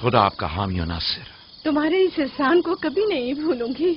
خدا آپ کا حامی و ناصر. تمہارے اس احسان کو کبھی نہیں بھولوں گی.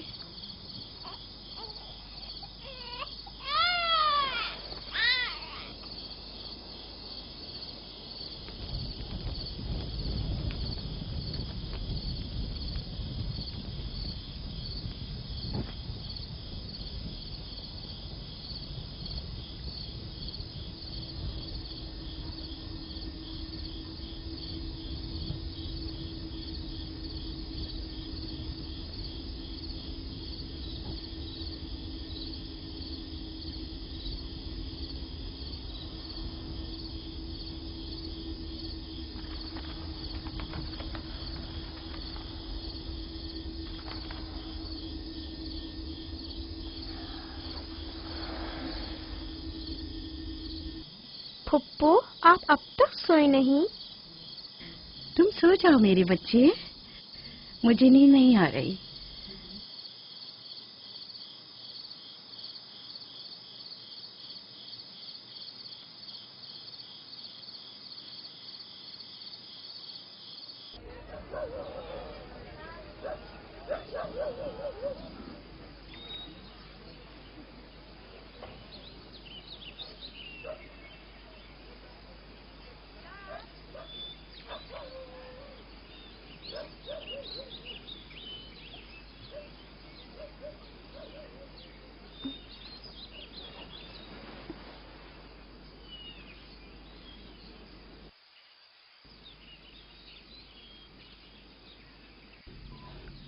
پھپھو آپ اب تک سوئے نہیں؟ تم سو جاؤ میرے بچے، مجھے نیند نہیں آ رہی.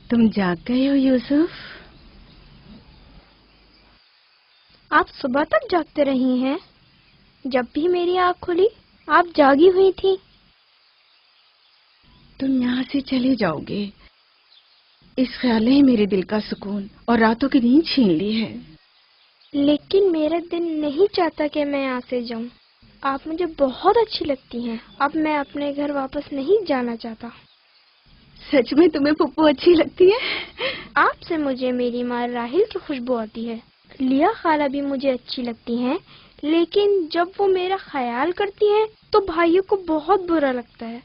تم جاگ گئے ہو یوسف؟ آپ صبح تک جاگتے رہی ہیں؟ جب بھی میری آنکھ کھلی آپ جاگی ہوئی تھی. تم یہاں سے چلے جاؤ گے، اس خیال نے میرے دل کا سکون اور راتوں کی نیند چھین لی ہے. لیکن میرا دل نہیں چاہتا کہ میں یہاں سے جاؤں. آپ مجھے بہت اچھی لگتی ہیں. اب میں اپنے گھر واپس نہیں جانا چاہتا. سچ میں تمہیں پھپھو اچھی لگتی ہے؟ آپ سے مجھے میری ماں راحیل کی خوشبو آتی ہے. لیا خالہ بھی مجھے اچھی لگتی ہیں، لیکن جب وہ میرا خیال کرتی ہیں تو بھائیوں کو بہت برا لگتا ہے.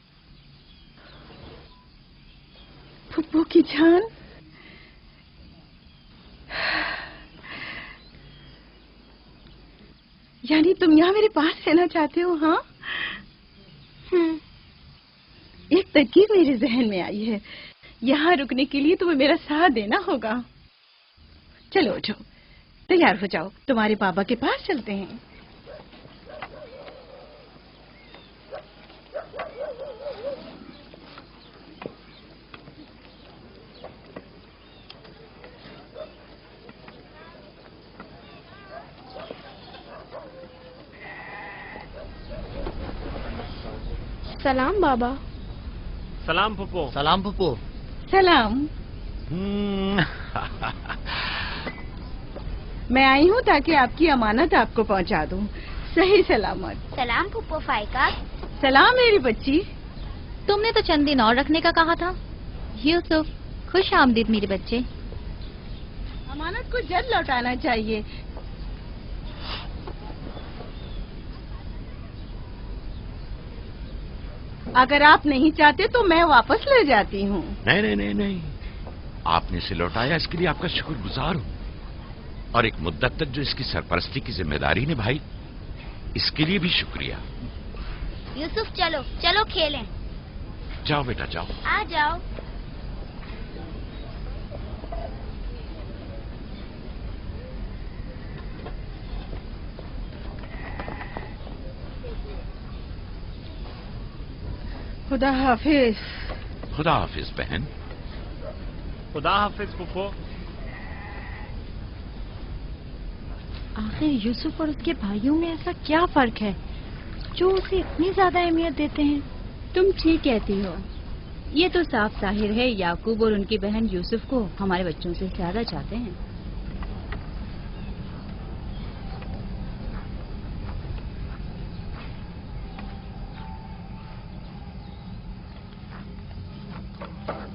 پھپھو کی جان، یعنی تم یہاں میرے پاس رہنا چاہتے ہو؟ ہاں، ایک ترکیب میرے ذہن میں آئی ہے. یہاں رکنے کے لیے تمہیں میرا ساتھ دینا ہوگا. چلو اٹھو، تیار ہو جاؤ، تمہارے بابا کے پاس چلتے ہیں. سلام بابا. سلام پھپھو. سلام پھپھو. سلام. میں آئی ہوں تاکہ آپ کی امانت آپ کو پہنچا دوں صحیح سلامت. سلام پھپھو فائقہ. سلام میری بچی. تم نے تو چند دن اور رکھنے کا کہا تھا. یوسف، خوش آمدید میرے بچے. امانت کو جلد لوٹانا چاہیے. اگر آپ نہیں چاہتے تو میں واپس لے جاتی ہوں. نہیں نہیں نہیں نہیں، آپ نے اسے لوٹایا، اس کے لیے آپ کا شکر گزار ہوں. اور ایک مدت تک جو اس کی سرپرستی کی ذمہ داری نبھائی، اس کے لیے بھی شکریہ. یوسف چلو چلو کھیلیں. جاؤ بیٹا جاؤ. آ جاؤ. خدا حافظ. خدا حافظ بہن. خدا حافظ پھپھو. آخر یوسف اور اس کے بھائیوں میں ایسا کیا فرق ہے جو اسے اتنی زیادہ اہمیت دیتے ہیں؟ تم ٹھیک کہتی ہو. یہ تو صاف ظاہر ہے یعقوب اور ان کی بہن یوسف کو ہمارے بچوں سے زیادہ چاہتے ہیں.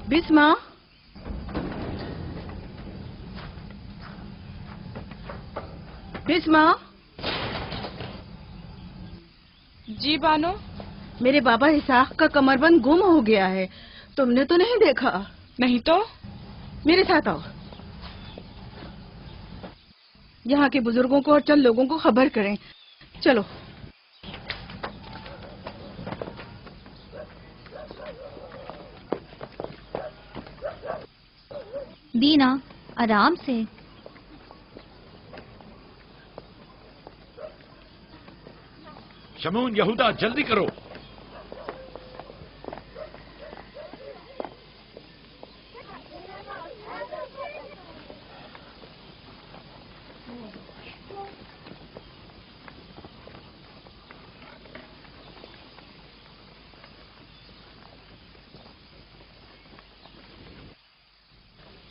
بسما، بسما. جی بانو. میرے بابا اسحاق کا کمر بند گم ہو گیا ہے. تم نے تو نہیں دیکھا؟ نہیں تو میرے ساتھ آؤ، یہاں کے بزرگوں کو اور چند لوگوں کو خبر کریں. چلو. دینا آرام سے. شمون، یہودا، جلدی کرو.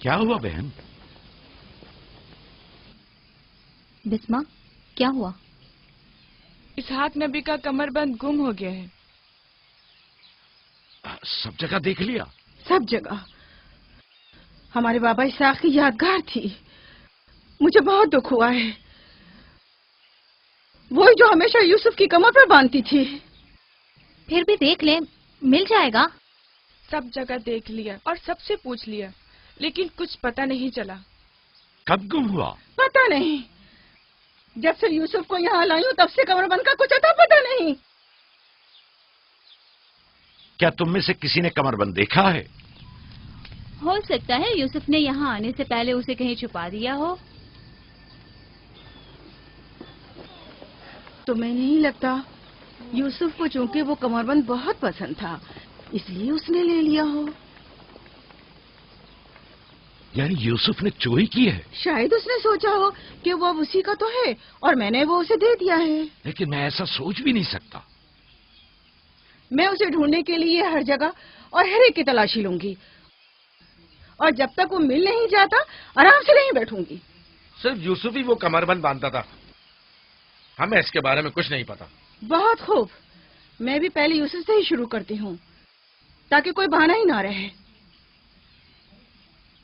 کیا ہوا بہن؟ بسمہ، کیا ہوا؟ اسحاق نبی کا کمر بند گم ہو گیا ہے. سب جگہ دیکھ لیا؟ سب جگہ. ہمارے بابا اسحاق کی یادگار تھی. مجھے بہت دکھ ہوا ہے. وہی جو ہمیشہ یوسف کی کمر پر باندھتی تھی. پھر بھی دیکھ لیں، مل جائے گا. سب جگہ دیکھ لیا اور سب سے پوچھ لیا، لیکن کچھ پتہ نہیں چلا. کب گم ہوا؟ پتہ نہیں. جب سے یوسف کو یہاں لائی ہوں تب سے کمر بند کا کچھ اتا پتہ نہیں. کیا تم میں سے کسی نے کمر بند دیکھا ہے؟ ہو سکتا ہے یوسف نے یہاں آنے سے پہلے اسے کہیں چھپا دیا ہو. تمہیں نہیں لگتا یوسف کو چونکہ وہ کمر بند بہت پسند تھا اس لیے اس نے لے لیا ہو؟ یعنی یوسف نے چوری کی ہے؟ شاید اس نے سوچا ہو کہ وہ اب اسی کا تو ہے اور میں نے وہ اسے دے دیا ہے. لیکن میں ایسا سوچ بھی نہیں سکتا. میں اسے ڈھونڈنے کے لیے ہر جگہ اور ہر ایک کی تلاشی لوں گی، اور جب تک وہ مل نہیں جاتا آرام سے نہیں بیٹھوں گی. صرف یوسف ہی وہ کمر بند باندھتا تھا، ہمیں اس کے بارے میں کچھ نہیں پتا. بہت خوب. میں بھی پہلے یوسف سے ہی شروع کرتی ہوں تاکہ کوئی بہانہ ہی نہ رہے.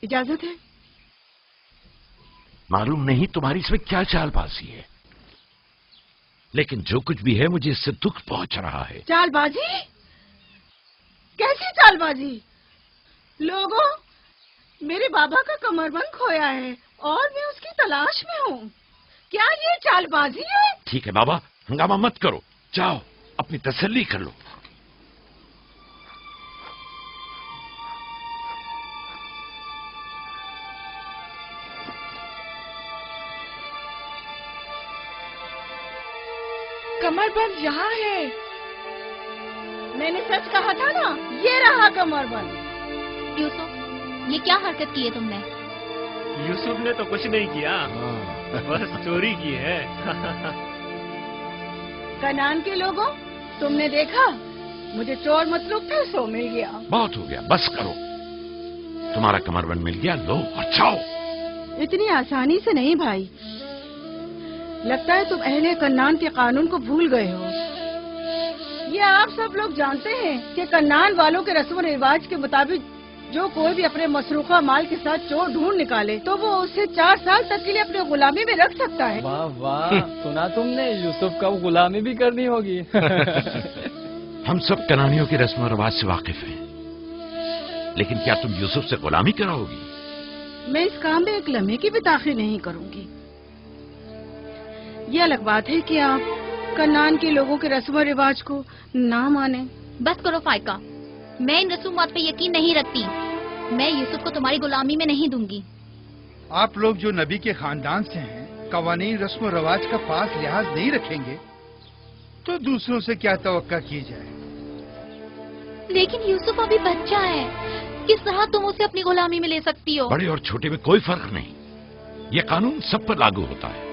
اجازت ہے؟ معلوم نہیں تمہاری اس میں کیا چال بازی ہے، لیکن جو کچھ بھی ہے مجھے اس سے دکھ پہنچ رہا ہے. چال بازی؟ کیسی چال بازی؟ لوگوں، میرے بابا کا کمر بند کھویا ہے اور میں اس کی تلاش میں ہوں. کیا یہ چال بازی ہے؟ ٹھیک ہے بابا، ہنگامہ مت کرو، جاؤ اپنی تسلی کر لو. کمر بند یہاں ہے. میں نے سچ کہا تھا نا، یہ رہا کمر بند. یوسف، یہ کیا حرکت کی ہے تم نے؟ یوسف نے تو کچھ نہیں کیا، بس چوری کی ہے. کنعان کے لوگوں، تم نے دیکھا مجھے چور مطلوب تھا، سو مل گیا. بہت ہو گیا، بس کرو. تمہارا کمر بند مل گیا، لو اور جاؤ. اتنی آسانی سے نہیں بھائی. لگتا ہے تم اہل کنعان کے قانون کو بھول گئے ہو. یہ آپ سب لوگ جانتے ہیں کہ کنعان والوں کے رسم و رواج کے مطابق جو کوئی بھی اپنے مسروقہ مال کے ساتھ چور ڈھونڈ نکالے تو وہ اسے 4 سال تک کے لیے اپنے غلامی میں رکھ سکتا ہے. واہ واہ، سنا تم نے؟ یوسف کا غلامی بھی کرنی ہوگی. ہم سب کنانیوں کے رسم و رواج سے واقف ہیں، لیکن کیا تم یوسف سے غلامی کراؤ گی؟ میں اس کام میں ایک لمحے کی بھی تاخیر نہیں کروں گی. یہ الگ بات ہے کہ آپ کنعان کے لوگوں کے رسم و رواج کو نہ مانیں. بس کرو فائقہ، میں ان رسومات پہ یقین نہیں رکھتی. میں یوسف کو تمہاری غلامی میں نہیں دوں گی. آپ لوگ جو نبی کے خاندان سے ہیں، قوانین رسم و رواج کا پاس لحاظ نہیں رکھیں گے تو دوسروں سے کیا توقع کی جائے؟ لیکن یوسف ابھی بچہ ہے، کس طرح تم اسے اپنی غلامی میں لے سکتی ہو؟ بڑے اور چھوٹے میں کوئی فرق نہیں. یہ قانون سب پر لاگو ہوتا ہے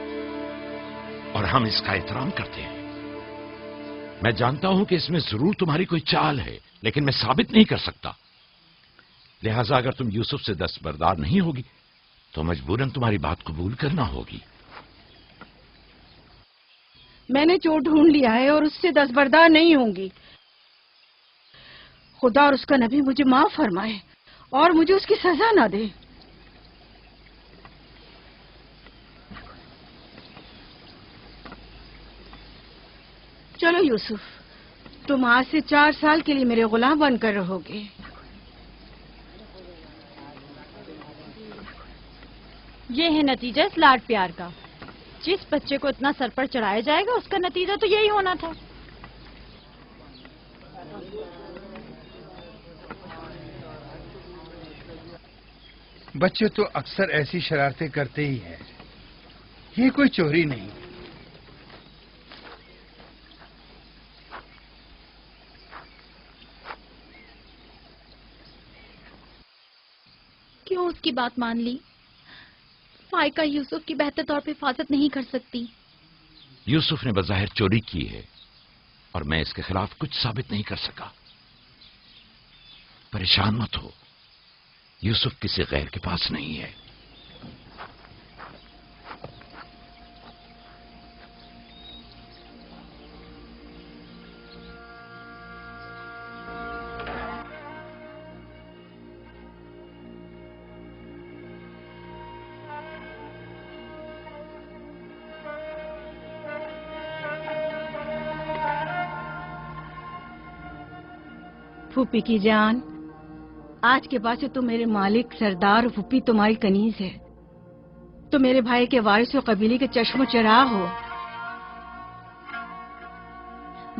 اور ہم اس کا احترام کرتے ہیں. میں جانتا ہوں کہ اس میں ضرور تمہاری کوئی چال ہے، لیکن میں ثابت نہیں کر سکتا. لہذا اگر تم یوسف سے دستبردار نہیں ہوگی تو مجبوراً تمہاری بات قبول کرنا ہوگی. میں نے چور ڈھونڈ لیا ہے اور اس سے دستبردار نہیں ہوں گی. خدا اور اس کا نبی مجھے معاف فرمائے اور مجھے اس کی سزا نہ دے. چلو یوسف، تم آج سے 4 سال کے لیے میرے غلام بن کر رہو گے. یہ ہے نتیجہ اس لاڈ پیار کا. جس بچے کو اتنا سر پر چڑھایا جائے گا اس کا نتیجہ تو یہی ہونا تھا. بچے تو اکثر ایسی شرارتیں کرتے ہی ہیں. یہ کوئی چوری نہیں. کیوں اس کی بات مان لی؟ فائقہ یوسف کی بہتر طور پہ حفاظت نہیں کر سکتی. یوسف نے بظاہر چوری کی ہے اور میں اس کے خلاف کچھ ثابت نہیں کر سکا. پریشان مت ہو، یوسف کسی غیر کے پاس نہیں ہے. پھوپھی کی جان، آج کے بعد سے تو میرے مالک سردار اور پھوپھی تمہاری کنیز ہے. تو میرے بھائی کے وارث و قبیلے کے چشم و چراغ ہو.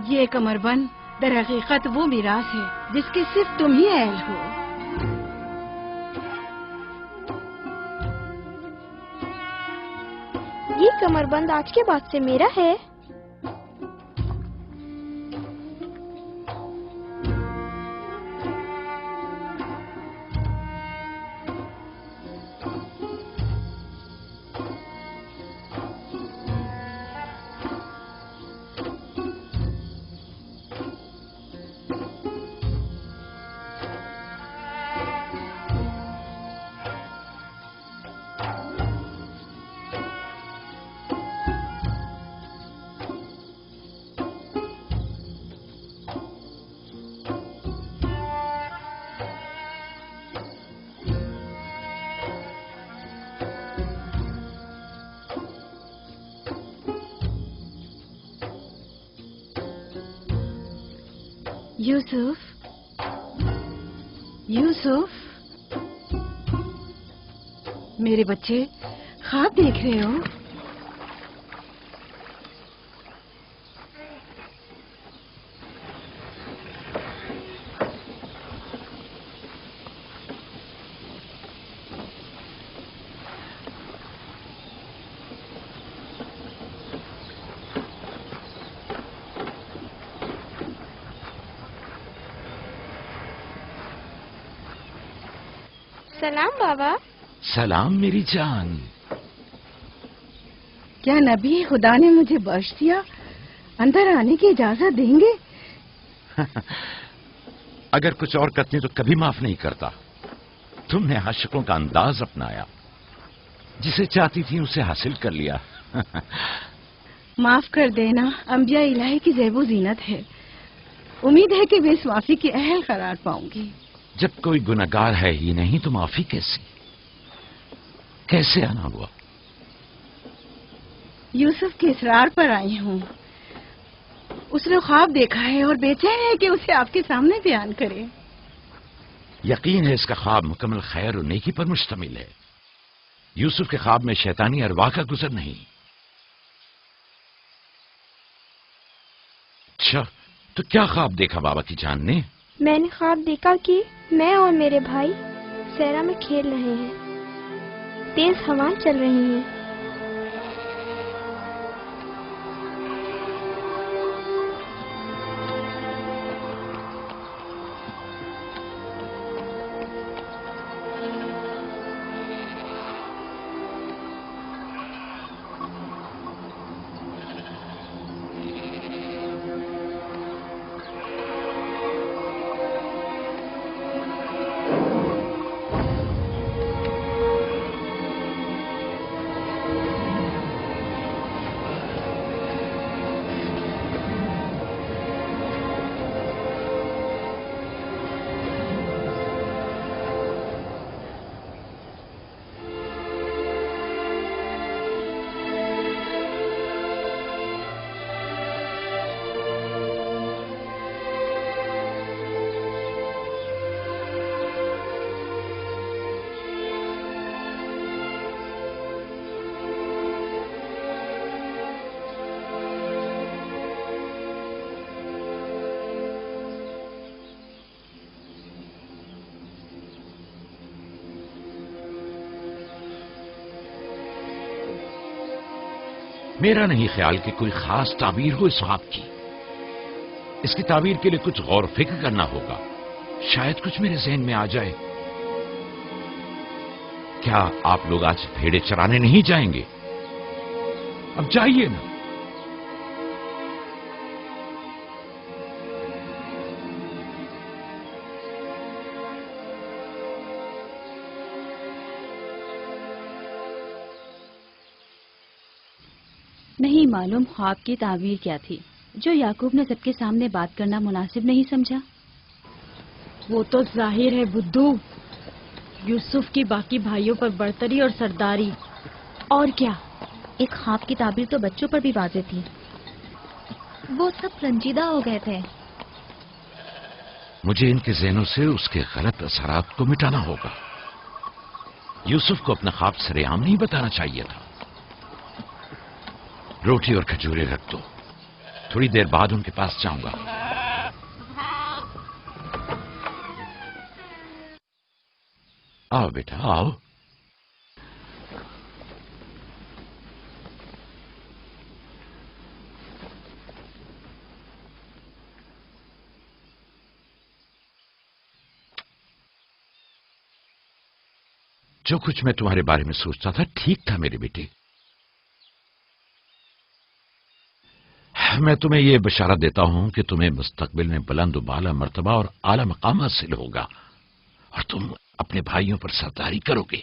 یہ کمربند در حقیقت وہ میراث ہے جس کے صرف تم ہی اہل ہو. یہ کمربند آج کے بعد سے میرا ہے. یوسف، یوسف، میرے بچے خواب دیکھ رہے ہو؟ سلام بابا. سلام میری جان. کیا نبی خدا نے مجھے بخش دیا؟ اندر آنے کی اجازت دیں گے؟ اگر کچھ اور کرتے تو کبھی معاف نہیں کرتا. تم نے عاشقوں کا انداز اپنایا، جسے چاہتی تھی اسے حاصل کر لیا. معاف کر دینا انبیاء الہی کی زیب و زینت ہے. امید ہے کہ میں اس معافی کی اہل قرار پاؤں گی. جب کوئی گناہگار ہے ہی نہیں تو معافی کیسے آنا ہوا؟ یوسف کے اصرار پر آئی ہوں. اس نے خواب دیکھا ہے اور بے چین ہے کہ اسے آپ کے سامنے بیان کرے. یقین ہے اس کا خواب مکمل خیر و نیکی پر مشتمل ہے. یوسف کے خواب میں شیطانی ارواح کا گزر نہیں. اچھا، تو کیا خواب دیکھا بابا کی جان نے؟ میں نے خواب دیکھا کہ میں اور میرے بھائی صحرا میں کھیل رہے ہیں. تیز ہوائیں چل رہی ہیں. میرا نہیں خیال کہ کوئی خاص تعبیر ہو اس خواب کی. اس کی تعبیر کے لیے کچھ غور و فکر کرنا ہوگا. شاید کچھ میرے ذہن میں آ جائے. کیا آپ لوگ آج بھیڑے چرانے نہیں جائیں گے؟ اب جائیے نا. نہیں معلوم خواب کی تعبیر کیا تھی جو یعقوب نے سب کے سامنے بات کرنا مناسب نہیں سمجھا. وہ تو ظاہر ہے بدھو، یوسف کی باقی بھائیوں پر برتری اور سرداری. اور کیا؟ اس خواب کی تعبیر تو بچوں پر بھی واضح تھی. وہ سب رنجیدہ ہو گئے تھے. مجھے ان کے ذہنوں سے اس کے غلط اثرات کو مٹانا ہوگا. یوسف کو اپنا خواب سر عام نہیں بتانا چاہیے تھا. روٹی اور کھجورے رکھ دو، تھوڑی دیر بعد ان کے پاس جاؤں گا. آؤ بیٹا آؤ. جو کچھ میں تمہارے بارے میں سوچتا تھا ٹھیک تھا میرے بیٹے. میں تمہیں یہ بشارت دیتا ہوں کہ تمہیں مستقبل میں بلند و بالا مرتبہ اور اعلی مقام حاصل ہوگا اور تم اپنے بھائیوں پر سرداری کرو گے.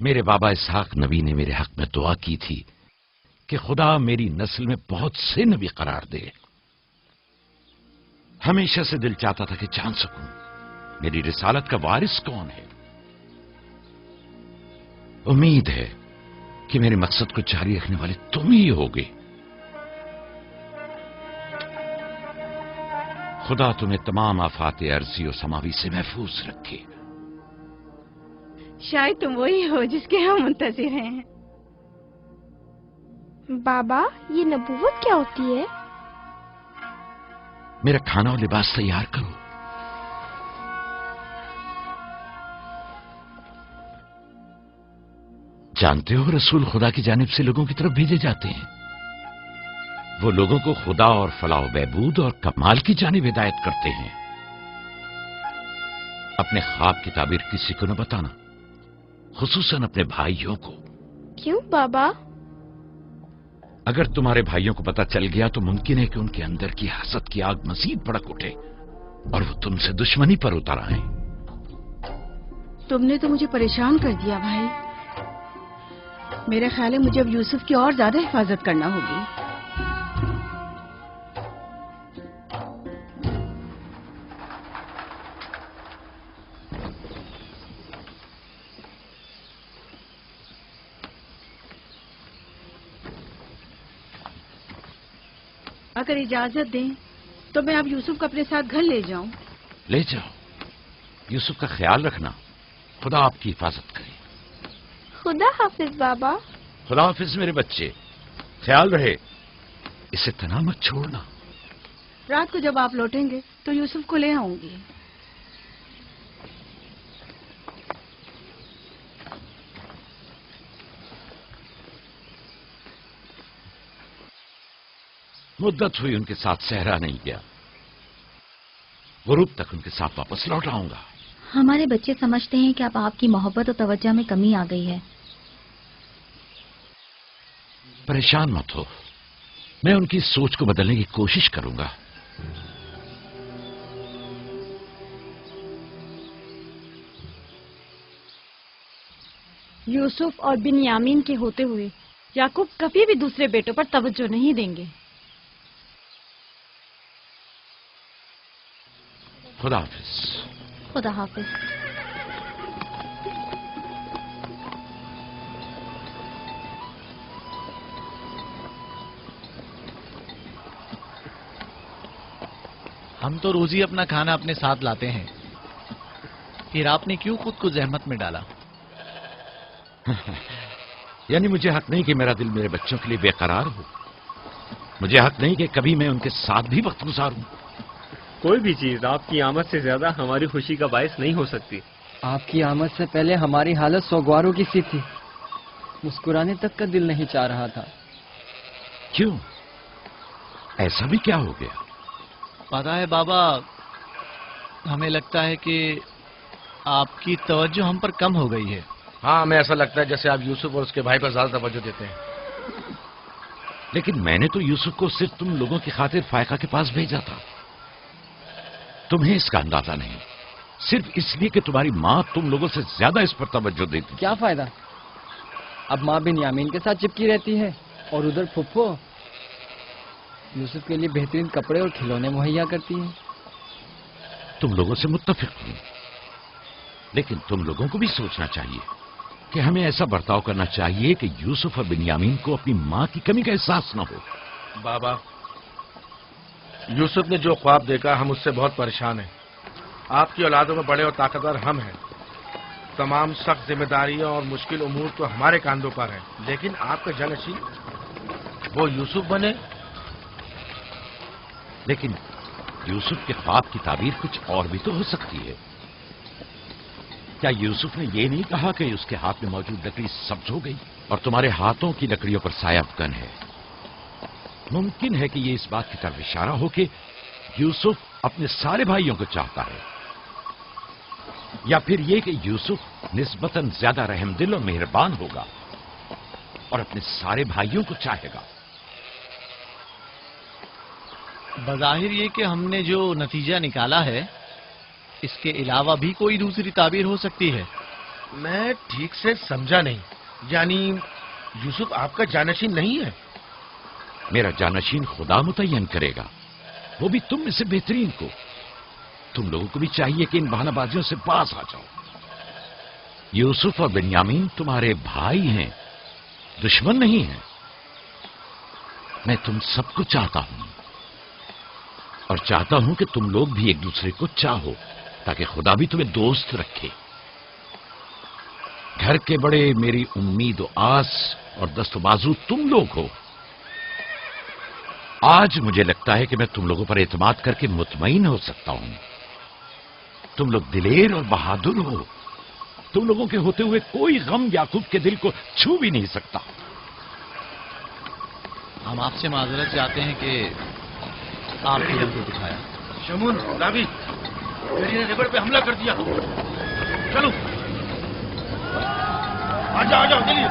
میرے بابا اسحاق نبی نے میرے حق میں دعا کی تھی کہ خدا میری نسل میں بہت سے نبی قرار دے. ہمیشہ سے دل چاہتا تھا کہ جان سکوں میری رسالت کا وارث کون ہے. امید ہے کہ میرے مقصد کو جاری رکھنے والے تم ہی ہوگے. خدا تمہیں تمام آفات ارضی و سماوی سے محفوظ رکھے. شاید تم وہی ہو جس کے ہم منتظر ہیں. بابا یہ نبوت کیا ہوتی ہے؟ میرا کھانا اور لباس تیار کرو. جانتے ہو رسول خدا کی جانب سے لوگوں کی طرف بھیجے جاتے ہیں. وہ لوگوں کو خدا اور فلاح و بہبود اور کمال کی جانب ہدایت کرتے ہیں. اپنے خواب کی تعبیر کسی کو نہ بتانا، خصوصاً اپنے بھائیوں کو. کیوں بابا؟ اگر تمہارے بھائیوں کو پتہ چل گیا تو ممکن ہے کہ ان کے اندر کی حسد کی آگ مزید بھڑک اٹھے اور وہ تم سے دشمنی پر اتر آئیں. تم نے تو مجھے پریشان کر دیا بھائی. میرے خیال ہے مجھے اب یوسف کی اور زیادہ حفاظت کرنا ہوگی. اگر اجازت دیں تو میں اب یوسف کو اپنے ساتھ گھر لے جاؤں. لے جاؤ. یوسف کا خیال رکھنا. خدا آپ کی حفاظت کرے. خدا حافظ بابا. خدا حافظ میرے بچے. خیال رہے. اسے تنہا مت چھوڑنا. رات کو جب آپ لوٹیں گے تو یوسف کو لے آؤں گی. مدت ہوئی ان کے ساتھ صحرا نہیں گیا. غروب تک ان کے ساتھ واپس لوٹ آؤں گا. ہمارے بچے سمجھتے ہیں کہ اب آپ کی محبت اور توجہ میں کمی آ گئی ہے. پریشان مت ہو، میں ان کی سوچ کو بدلنے کی کوشش کروں گا. یوسف اور بنیامین کے ہوتے ہوئے یعقوب کبھی بھی دوسرے بیٹوں پر توجہ نہیں دیں گے. خدا حافظ. خدا حافظ. ہم تو روز ہی اپنا کھانا اپنے ساتھ لاتے ہیں، پھر آپ نے کیوں خود کو زحمت میں ڈالا؟ یعنی مجھے حق نہیں کہ میرا دل میرے بچوں کے لیے بے قرار ہو. مجھے حق نہیں کہ کبھی میں ان کے ساتھ بھی وقت گزاروں. کوئی بھی چیز آپ کی آمد سے زیادہ ہماری خوشی کا باعث نہیں ہو سکتی. آپ کی آمد سے پہلے ہماری حالت سوگواروں کی سی تھی. مسکرانے تک کا دل نہیں چاہ رہا تھا. کیوں؟ ایسا بھی کیا ہو گیا؟ پتا ہے بابا، ہمیں لگتا ہے کہ آپ کی توجہ ہم پر کم ہو گئی ہے. ہاں، ہمیں ایسا لگتا ہے جیسے آپ یوسف اور اس کے بھائی پر زیادہ توجہ دیتے ہیں. لیکن میں نے تو یوسف کو صرف تم لوگوں کی خاطر فائقہ کے پاس بھیجا تھا. تمہیں اس کا اندازہ نہیں، صرف اس لیے کہ تمہاری ماں تم لوگوں سے زیادہ اس پر توجہ دیتی. کیا فائدہ؟ اب ماں بنیامین کے ساتھ چپکی رہتی ہے اور ادھر پھپھو یوسف کے لیے بہترین کپڑے اور کھلونے مہیا کرتی ہیں. تم لوگوں سے متفق ہوں، لیکن تم لوگوں کو بھی سوچنا چاہیے کہ ہمیں ایسا برتاؤ کرنا چاہیے کہ یوسف اور بنیامین کو اپنی ماں کی کمی کا احساس نہ ہو. بابا، یوسف نے جو خواب دیکھا ہم اس سے بہت پریشان ہیں. آپ کی اولادوں میں بڑے اور طاقتور ہم ہیں. تمام سخت ذمہ داریاں اور مشکل امور تو ہمارے کاندھوں پر ہیں، لیکن آپ کا جانشین وہ یوسف بنے. لیکن یوسف کے خواب کی تعبیر کچھ اور بھی تو ہو سکتی ہے. کیا یوسف نے یہ نہیں کہا کہ اس کے ہاتھ میں موجود لکڑی سبز ہو گئی اور تمہارے ہاتھوں کی لکڑیوں پر سایہ افغن ہے؟ ممکن ہے کہ یہ اس بات کی طرف اشارہ ہو کہ یوسف اپنے سارے بھائیوں کو چاہتا ہے، یا پھر یہ کہ یوسف نسبتاً زیادہ رحم دل اور مہربان ہوگا اور اپنے سارے بھائیوں کو چاہے گا. بظاہر یہ کہ ہم نے جو نتیجہ نکالا ہے اس کے علاوہ بھی کوئی دوسری تعبیر ہو سکتی ہے. میں ٹھیک سے سمجھا نہیں. یعنی یوسف آپ کا جانشین نہیں ہے؟ میرا جانشین خدا متعین کرے گا، وہ بھی تم میں سے بہترین کو. تم لوگوں کو بھی چاہیے کہ ان بہانہ بازیوں سے پاس آ جاؤ. یوسف اور بنیامین تمہارے بھائی ہیں، دشمن نہیں ہیں. میں تم سب کو چاہتا ہوں اور چاہتا ہوں کہ تم لوگ بھی ایک دوسرے کو چاہو تاکہ خدا بھی تمہیں دوست رکھے. گھر کے بڑے میری امید و آس اور دست و بازو تم لوگ ہو. آج مجھے لگتا ہے کہ میں تم لوگوں پر اعتماد کر کے مطمئن ہو سکتا ہوں. تم لوگ دلیر اور بہادر ہو. تم لوگوں کے ہوتے ہوئے کوئی غم یعقوب کے دل کو چھو بھی نہیں سکتا. ہم آپ سے معذرت چاہتے ہیں کہ آپ نے ہم کو دکھایا. شمون، لاوی، میری نے ریبڑ پہ حملہ کر دیا. چلو آ جاؤ چلیے.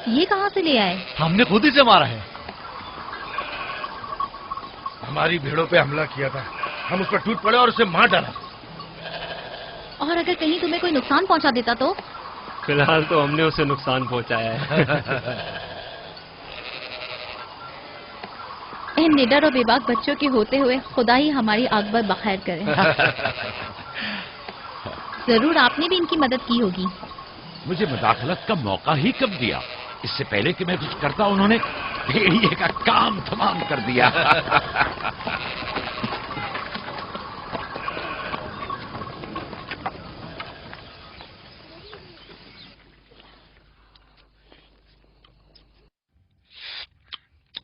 یہ کہاں سے لے آئے؟ ہم نے خود ہی سے مارا ہے. ہماری بھیڑوں پہ حملہ کیا تھا، ہم اس پر ٹوٹ پڑے اور اسے مار ڈالا. اور اگر کہیں تمہیں کوئی نقصان پہنچا دیتا تو؟ فی الحال تو ہم نے اسے نقصان پہنچایا ہے. ان نڈر اور بے باک بچوں کے ہوتے ہوئے خدا ہی ہماری عاقبت بخیر کرے. ضرور آپ نے بھی ان کی مدد کی ہوگی. مجھے مداخلت کا موقع ہی کب دیا؟ اس سے پہلے کہ میں کچھ کرتا انہوں نے بھیڑیے کا کام تمام کر دیا.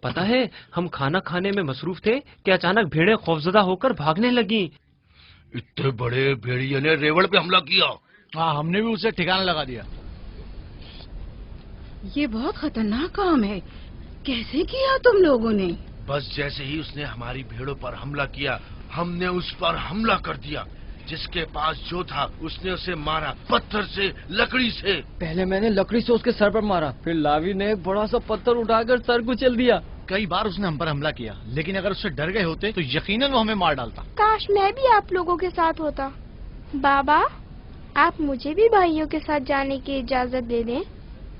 پتا ہے ہم کھانا کھانے میں مصروف تھے کہ اچانک بھیڑیں خوفزدہ ہو کر بھاگنے لگیں. اتنے بڑے بھیڑیے نے ریوڑ پہ حملہ کیا. ہاں، ہم نے بھی اسے ٹھکانہ لگا دیا. یہ بہت خطرناک کام ہے. کیسے کیا تم لوگوں نے؟ بس جیسے ہی اس نے ہماری بھیڑوں پر حملہ کیا ہم نے اس پر حملہ کر دیا. جس کے پاس جو تھا اس نے اسے مارا، پتھر سے، لکڑی سے. پہلے میں نے لکڑی سے اس کے سر پر مارا، پھر لاوی نے ایک بڑا سا پتھر اٹھا کر سر کچل دیا. کئی بار اس نے ہم پر حملہ کیا، لیکن اگر اس سے ڈر گئے ہوتے تو یقیناً وہ ہمیں مار ڈالتا. کاش میں بھی آپ لوگوں کے ساتھ ہوتا. بابا، آپ مجھے بھی بھائیوں کے ساتھ جانے کی اجازت دے دیں.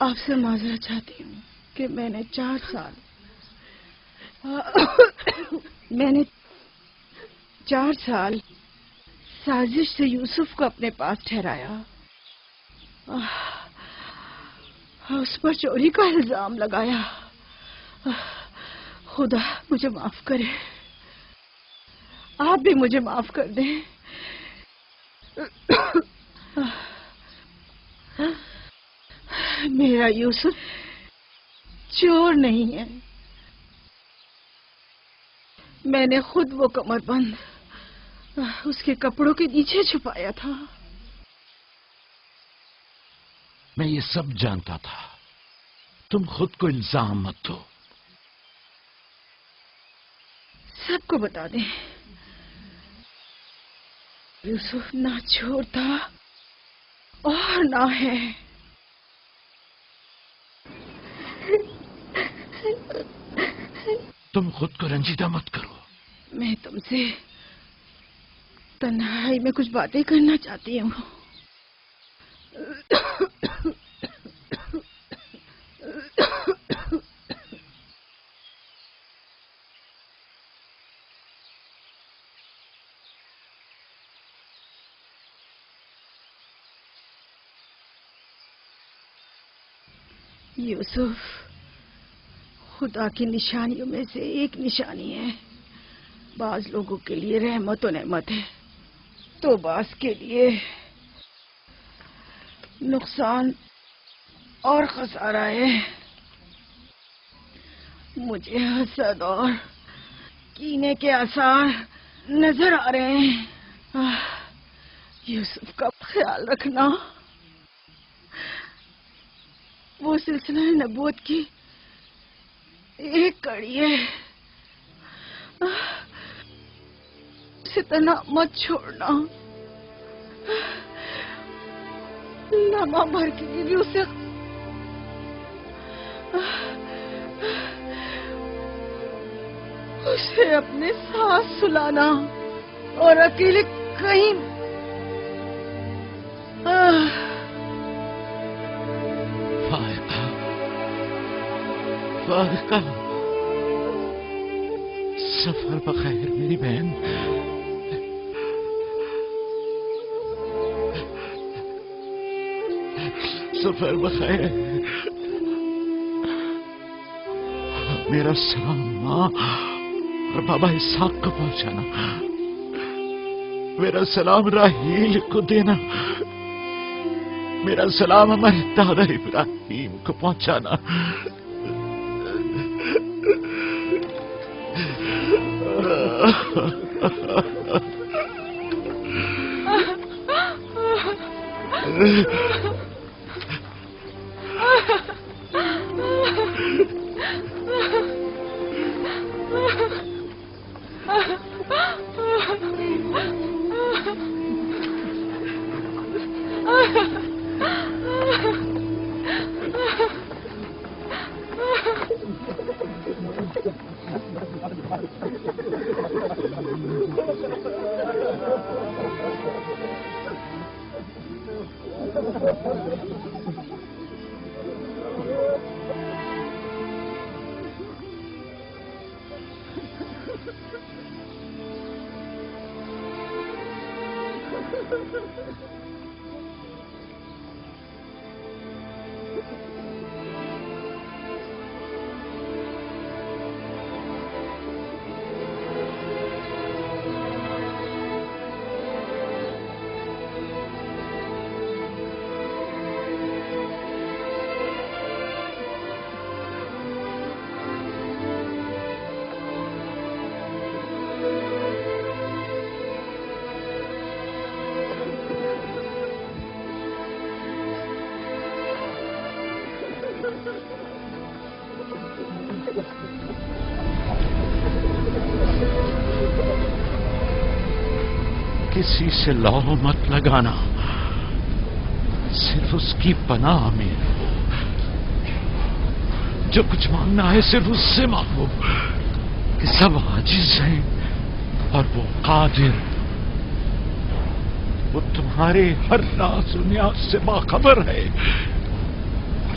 آپ سے معذرت چاہتی ہوں کہ میں نے 4 سال سازش سے یوسف کو اپنے پاس ٹھہرایا، اس پر چوری کا الزام لگایا۔ خدا مجھے معاف کرے، آپ بھی مجھے معاف کر دیں۔ میرا یوسف چور نہیں ہے، میں نے خود وہ کمر بند اس کے کپڑوں کے نیچے چھپایا تھا۔ میں یہ سب جانتا تھا، تم خود کو الزام مت دو۔ سب کو بتا دیں، یوسف نہ چور تھا اور نہ ہے۔ تم خود کو رنجیدہ مت کرو۔ میں تم سے تنہائی میں کچھ باتیں کرنا چاہتی ہوں۔ یوسف خدا کی نشانیوں میں سے ایک نشانی ہے۔ بعض لوگوں کے لیے رحمت و نعمت ہے تو بعض کے لیے نقصان اور خسارہ ہے۔ مجھے حسد اور کینے کے آثار نظر آ رہے ہیں۔ یوسف کا خیال رکھنا وہ سلسلہ نبوت کی ایک کڑی ہے، اسے تنہا مت چھوڑنا۔ لمحہ بھر کے لیے اسے اپنے ساتھ سلانا اور اکیلے کہیں فائقہ، سفر بخیر میری بہن۔ سفر بخیر۔ میرا سلام ماں اور بابا اسحاق کو پہنچانا، میرا سلام راہیل کو دینا، میرا سلام ہمارے دادا ابراہیم کو پہنچانا۔ کسی سے لو مت لگانا، صرف اس کی پناہ میں رہو۔ جو کچھ مانگنا ہے صرف اس سے مانگو کہ سب عاجز ہیں اور وہ قادر، وہ تمہارے ہر راز و نیاز سے باخبر ہے اور